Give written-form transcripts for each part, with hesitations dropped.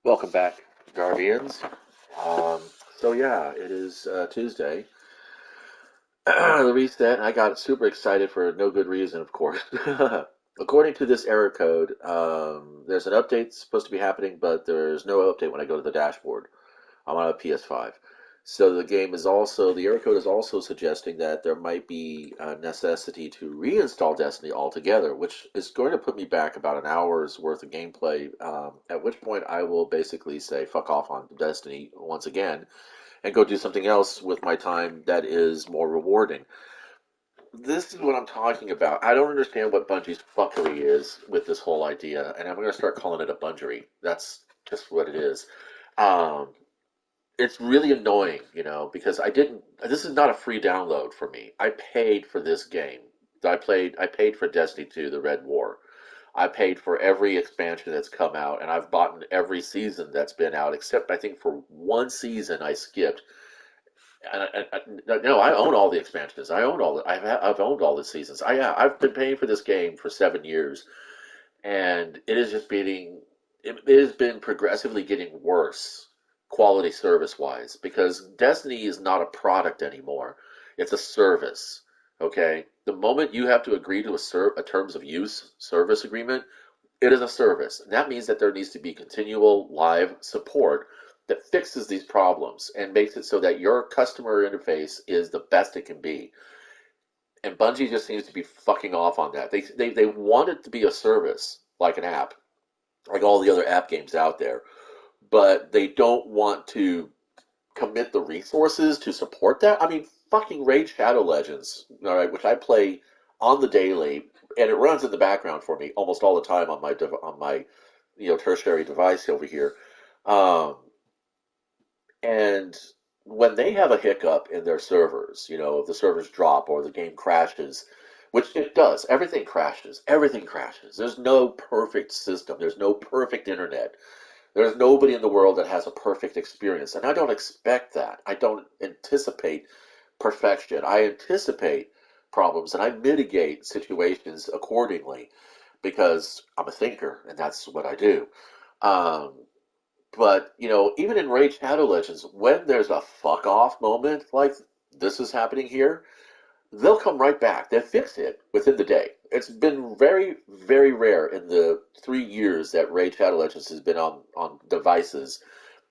Welcome back, Guardians. Um, so yeah, it is Tuesday. The reset. I got super excited for no good reason, of course. According to this error code, there's an update supposed to be happening, but there's no update when I go to the dashboard. I'm on a PS5. So the error code is also suggesting that there might be a necessity to reinstall Destiny altogether, which is going to put me back about an hour's worth of gameplay, at which point I will basically say fuck off on Destiny once again and go do something else with my time that is more rewarding. This is what I'm talking about. I don't understand what Bungie's fuckery is with this whole idea, and I'm going to start calling it a Bungerie. That's just what it is. Um, it's really annoying, because I didn't. This is not a free download for me. I paid for this game. I paid for Destiny 2, the Red War. I paid for every expansion that's come out, and I've bought every season that's been out, except I think for one season I skipped. No, I own all the expansions. I own all the. I've owned all the seasons. I've been paying for this game for 7 years, and it is just being it has been progressively getting worse quality service wise because Destiny is not a product anymore. It's a service. Okay? The moment you have to agree to a terms of use service agreement, it is a service. And that means that there needs to be continual live support that fixes these problems and makes it so that your customer interface is the best it can be. And Bungie just seems to be fucking off on that. They want it to be a service, like an app, like all the other app games out there, but they don't want to commit the resources to support that. I mean, fucking Raid Shadow Legends, all right, which I play on the daily, and it runs in the background for me almost all the time on my tertiary device over here. Um, and when they have a hiccup in their servers, if the servers drop or the game crashes, which it does, everything crashes. Everything crashes. There's no perfect system. There's no perfect internet. There's nobody in the world that has a perfect experience. And I don't expect that. I don't anticipate perfection. I anticipate problems and I mitigate situations accordingly because I'm a thinker and that's what I do. Um, but, even in Raid Shadow Legends, when there's a fuck off moment like this is happening here, they'll come right back. They'll fix it within the day. It's been very, very rare in the 3 years that Raid Shadow Legends has been on devices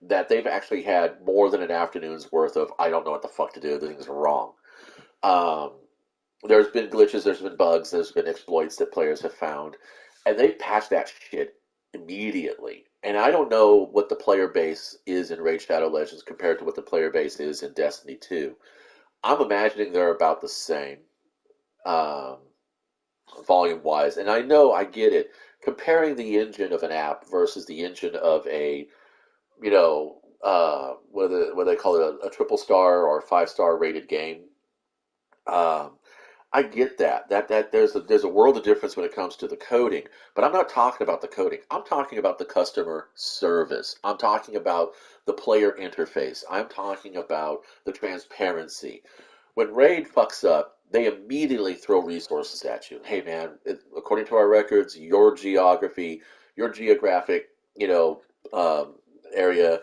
that they've actually had more than an afternoon's worth of I don't know what the fuck to do. Things are wrong. Um, there's been glitches, there's been bugs, there's been exploits that players have found, and they patch that shit immediately. And I don't know what the player base is in Raid Shadow Legends compared to what the player base is in Destiny 2. I'm imagining they're about the same, um, volume wise. And I know I get it. Comparing the engine of an app versus the engine of what they call it, a triple star or 5-star rated game. Um, I get that there's a world of difference when it comes to the coding, but I'm not talking about the coding. I'm talking about the customer service. I'm talking about the player interface. I'm talking about the transparency. When Raid fucks up, they immediately throw resources at you. Hey man, according to our records, your geographic, area,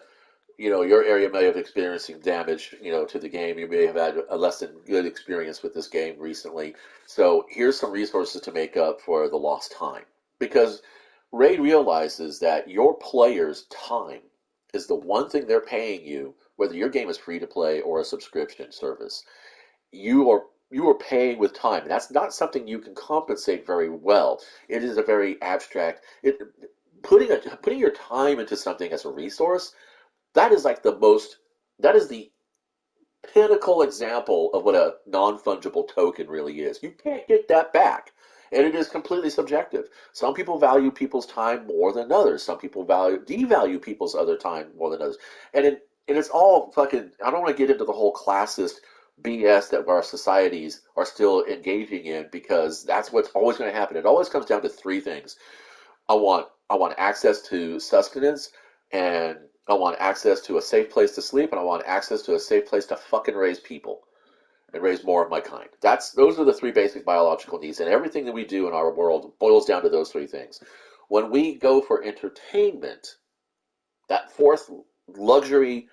your area may have experiencing damage, to the game. You may have had a less than good experience with this game recently. So here's some resources to make up for the lost time. Because Raid realizes that your players' time is the one thing they're paying you, whether your game is free to play or a subscription service. You are paying with time. And that's not something you can compensate very well. It is a very abstract. Putting your time into something as a resource, that is like that is the pinnacle example of what a non-fungible token really is. You can't get that back. And it is completely subjective. Some people value people's time more than others. Some people devalue people's other time more than others. And it's all fucking, I don't want to get into the whole classist BS that our societies are still engaging in because that's what's always going to happen. It always comes down to three things. I want access to sustenance, and I want access to a safe place to sleep, and I want access to a safe place to fucking raise people and raise more of my kind. Those are the three basic biological needs, and everything that we do in our world boils down to those three things. When we go for entertainment, That fourth luxury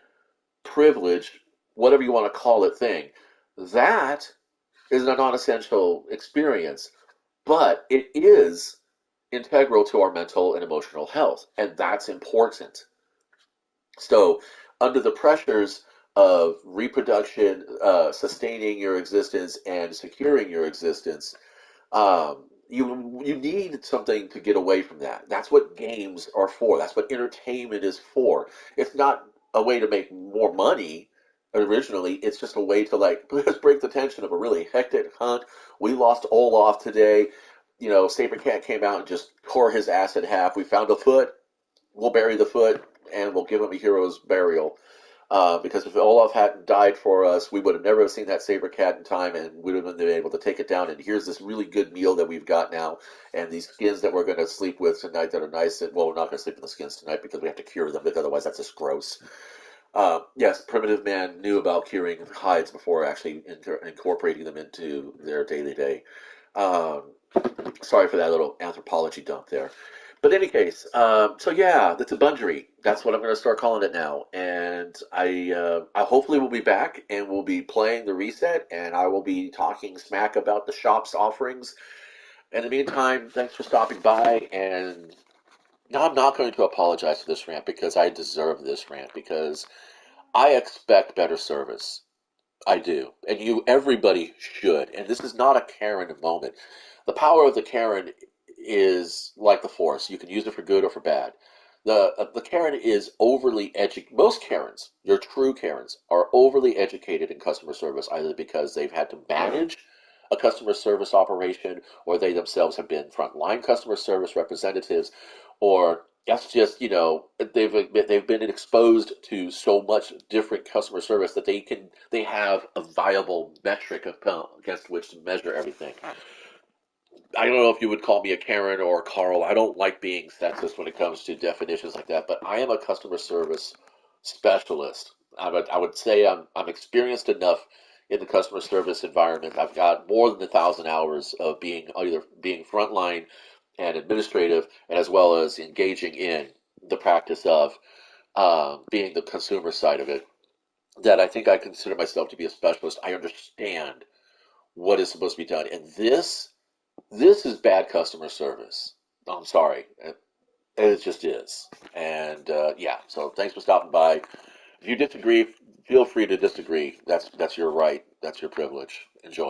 privilege, whatever you want to call it, thing, that is a non-essential experience, but it is integral to our mental and emotional health, and that's important. So, under the pressures of reproduction, sustaining your existence, and securing your existence, you need something to get away from that. That's what games are for. That's what entertainment is for. It's not a way to make more money originally. It's just a way to like let's break the tension of a really hectic hunt. We lost Olaf today. You know, Saber Cat came out and just tore his ass in half. We found a foot. We'll bury the foot and we'll give him a hero's burial. Because if Olaf hadn't died for us, we would have never have seen that saber cat in time, and we would have been able to take it down. And here's this really good meal that we've got now, and these skins that we're going to sleep with tonight that are nice. And, well, we're not going to sleep in the skins tonight because we have to cure them, because otherwise that's just gross. Yes, primitive man knew about curing hides before actually incorporating them into their daily day. Um, Sorry for that little anthropology dump there. But in any case, so yeah, that's a Bungerie. That's what I'm going to start calling it now. And I hopefully will be back and we'll be playing the reset, and I will be talking smack about the shop's offerings. In the meantime, thanks for stopping by. And now I'm not going to apologize for this rant because I deserve this rant because I expect better service. I do. And everybody should. And this is not a Karen moment. The power of the Karen is like the Force. You can use it for good or for bad. The Karen is overly educated. Most Karens, your true Karens, are overly educated in customer service, either because they've had to manage a customer service operation, or they themselves have been frontline customer service representatives, or that's just they've been exposed to so much different customer service that they have a viable metric against which to measure everything. I don't know if you would call me a Karen or a Carl. I don't like being sexist when it comes to definitions like that, but I am a customer service specialist. I would say I'm experienced enough in the customer service environment. I've got more than 1,000 hours of being either being frontline and administrative, and as well as engaging in the practice of being the consumer side of it. That I think I consider myself to be a specialist. I understand what is supposed to be done, and this is bad customer service. I'm sorry. It just is. And yeah, so thanks for stopping by. If you disagree, feel free to disagree. That's your right. That's your privilege. Enjoy.